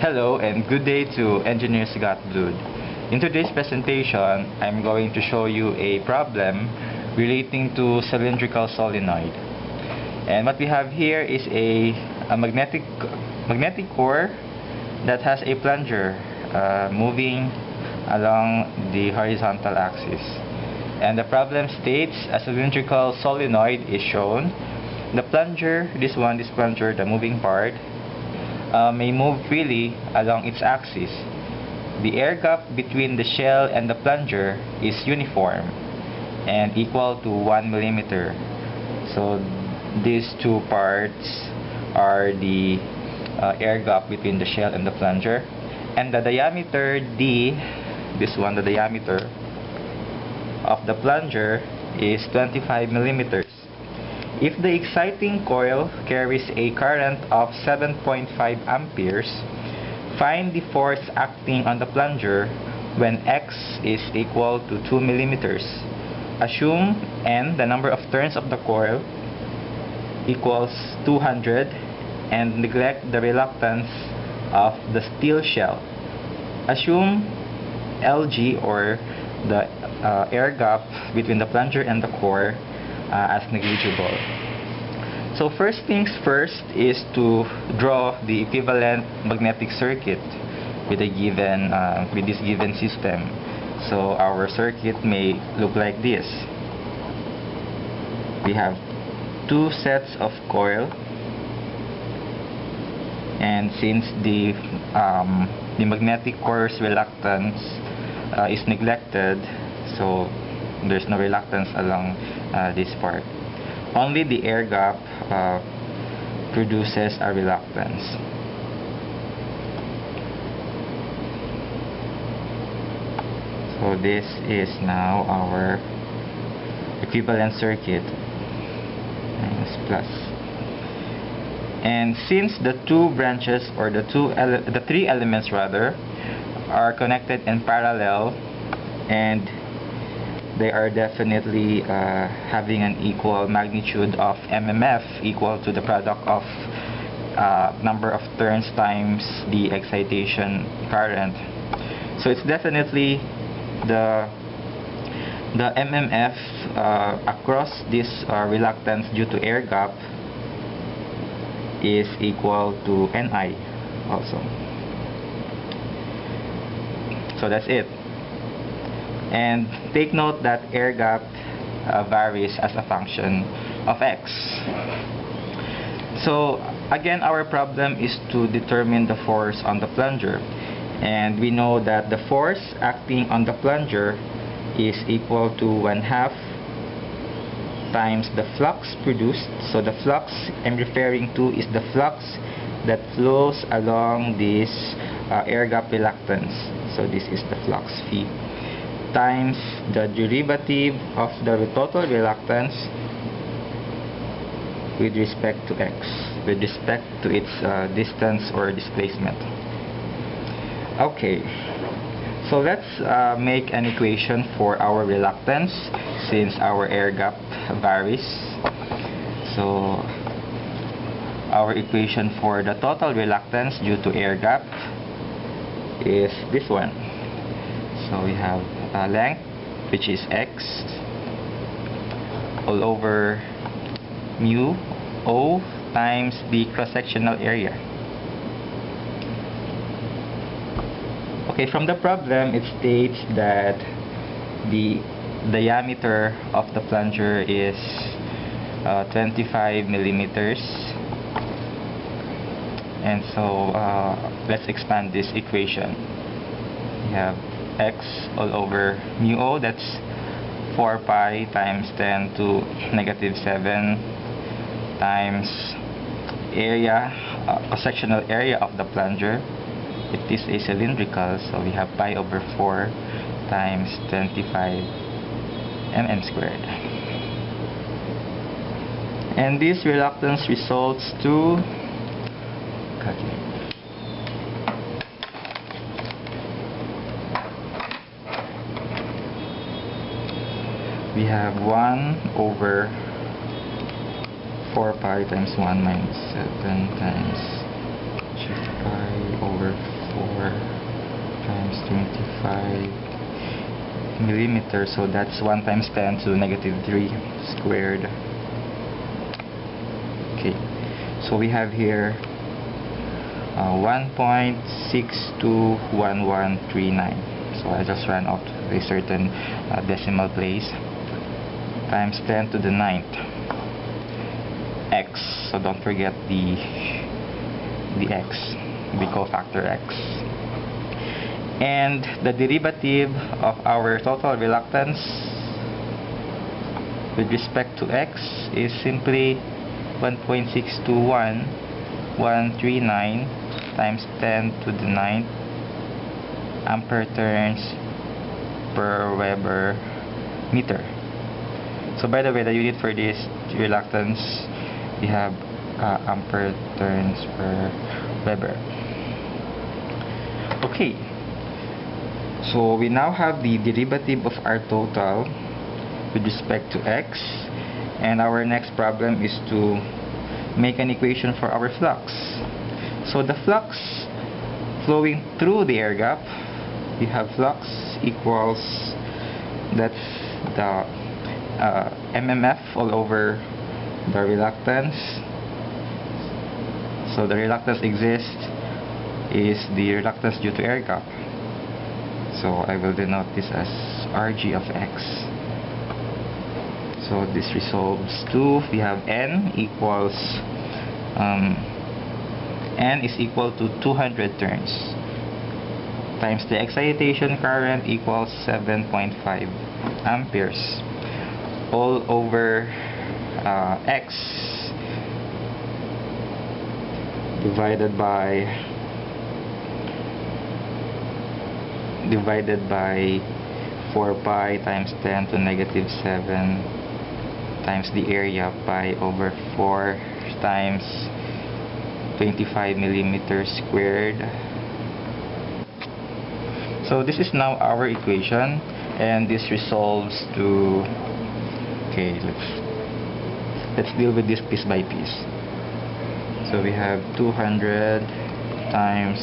Hello and good day to Engineers Got Blood. In today's presentation, I'm going to show you a problem relating to cylindrical solenoid. And what we have here is a magnetic core that has a plunger moving along the horizontal axis. And the problem states a cylindrical solenoid is shown. The plunger, this plunger, the moving part, may move freely along its axis. The air gap between the shell and the plunger is uniform and equal to 1 millimeter. So these two parts are the air gap between the shell and the plunger, and the diameter D, the diameter of the plunger is 25 millimeters. If the exciting coil carries a current of 7.5 amperes, find the force acting on the plunger when X is equal to 2 millimeters. Assume N, the number of turns of the coil, equals 200 and neglect the reluctance of the steel shell. Assume LG, or the air gap between the plunger and the core, as negligible. So first things first is to draw the equivalent magnetic circuit with this given system. So our circuit may look like this. We have two sets of coil, and since the magnetic core's reluctance is neglected, so there's no reluctance along this part. Only the air gap produces a reluctance. So this is now our equivalent circuit, minus plus. And since the two branches, or the three elements rather, are connected in parallel, and they are definitely having an equal magnitude of MMF, equal to the product of number of turns times the excitation current. So it's definitely the MMF across this reluctance due to air gap is equal to Ni also. So that's it. And take note that air gap varies as a function of X. So again, our problem is to determine the force on the plunger, and we know that the force acting on the plunger is equal to 1/2 times the flux produced. So the flux I'm referring to is the flux that flows along this air gap reluctance. So this is the flux phi, times the derivative of the total reluctance with respect to X, with respect to its distance or displacement. Okay, so let's make an equation for our reluctance, since our air gap varies. So our equation for the total reluctance due to air gap is this one. So we have length, which is X, all over mu O times the cross-sectional area. Okay, from the problem it states that the diameter of the plunger is 25 millimeters. And so let's expand this equation. We have X all over mu O, that's 4 pi times 10 to negative 7 times area, sectional area of the plunger. It is a cylindrical, so we have pi over 4 times 25 mm squared. And this reluctance results to we have 1 over 4 pi times 1 minus 7 times 5 pi over 4 times 25 millimeters, so that's 1 times 10 to negative 3 squared. Okay, so we have here 1.621139. So I just ran out a certain decimal place, times 10 to the 9th x. So don't forget the x, the cofactor x. And the derivative of our total reluctance with respect to x is simply 1.621139 times 10 to the 9th ampere turns per Weber meter. So by the way, the unit for this reluctance, we have ampere turns per Weber. Okay, so we now have the derivative of our total with respect to x, and our next problem is to make an equation for our flux. So the flux flowing through the air gap, we have flux equals, that's the mmf all over the reluctance. So the reluctance exists is the reluctance due to air gap. So I will denote this as Rg of x. So this resolves to, we have n equals n is equal to 200 turns times the excitation current equals 7.5 amperes all over x divided by 4 pi times 10 to negative 7 times the area pi over 4 times 25 millimeters squared. So this is now our equation, and this resolves to, okay, let's deal with this piece by piece. So we have 200 times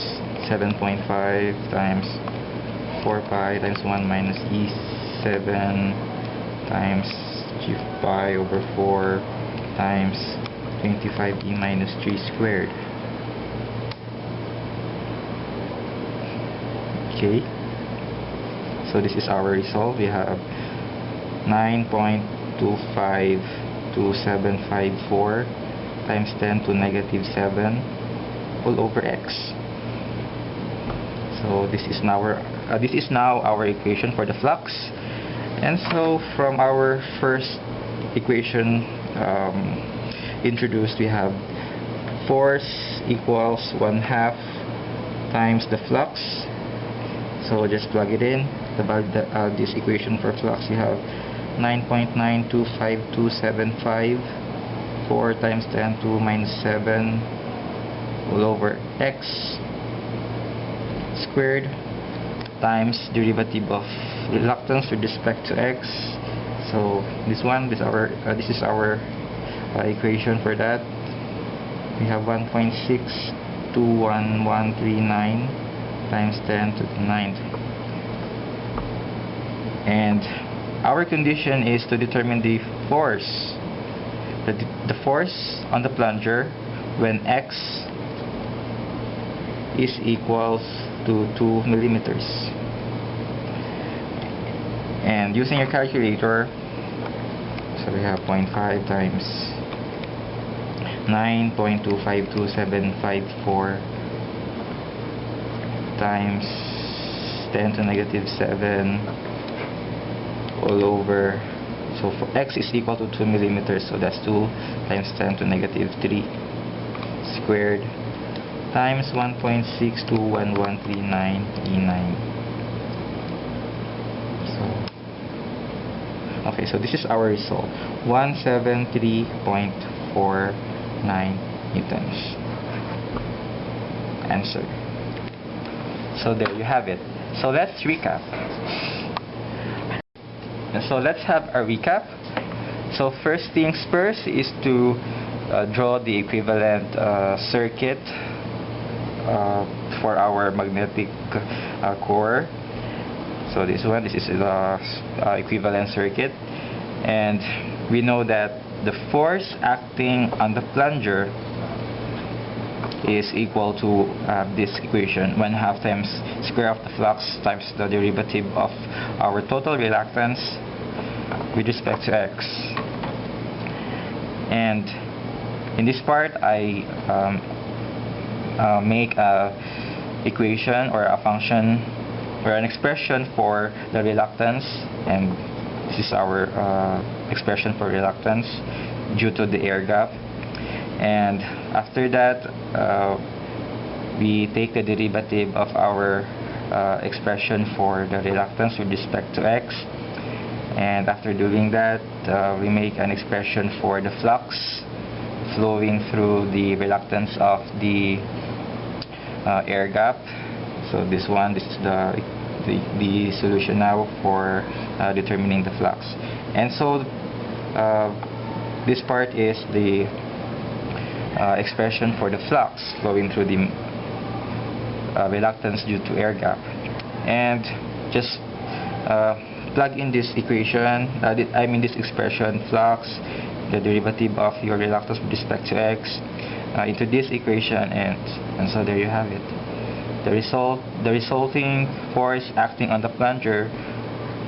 7.5 times 4 pi times 1 minus E7 times G pi over 4 times 25 E minus 3 squared. Okay, so this is our result. We have 9.25254 times 10 to negative 7 all over x. So this is now our equation for the flux. And so from our first equation introduced, we have force equals 1/2 times the flux. So just plug it in. This equation for flux, you have 9.925275 4 times 10 to minus 7 all over x squared times derivative of reluctance with respect to x. So this is our equation for that. We have 1.6211139 times 10 to the 9th, and our condition is to determine the force, the force on the plunger when x is equals to 2 millimeters. And using your calculator, so we have 0.5 times 9.252754 times 10 to negative 7 all over, so for x is equal to 2 millimeters, so that's 2 times 10 to negative 3 squared times 1.6211139 E9. Okay, so this is our result, 173.49 newtons. Answer. So there you have it. So let's recap. And so let's have a recap. So first things first is to draw the equivalent circuit for our magnetic core. So this is the equivalent circuit, and we know that the force acting on the plunger is equal to this equation, 1/2 times square of the flux times the derivative of our total reluctance with respect to x. And in this part, I make a equation or a function or an expression for the reluctance, and this is our expression for reluctance due to the air gap. And after that, we take the derivative of our expression for the reluctance with respect to x, and after doing that, we make an expression for the flux flowing through the reluctance of the air gap. So this is the solution now for determining the flux. And so this part is the expression for the flux flowing through the reluctance due to air gap. And just plug in this equation, this expression, flux, the derivative of your reluctance with respect to x, into this equation, and so there you have it. The resulting force acting on the plunger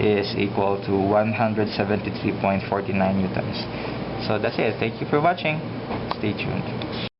is equal to 173.49 newtons. So that's it. Thank you for watching. Stay tuned.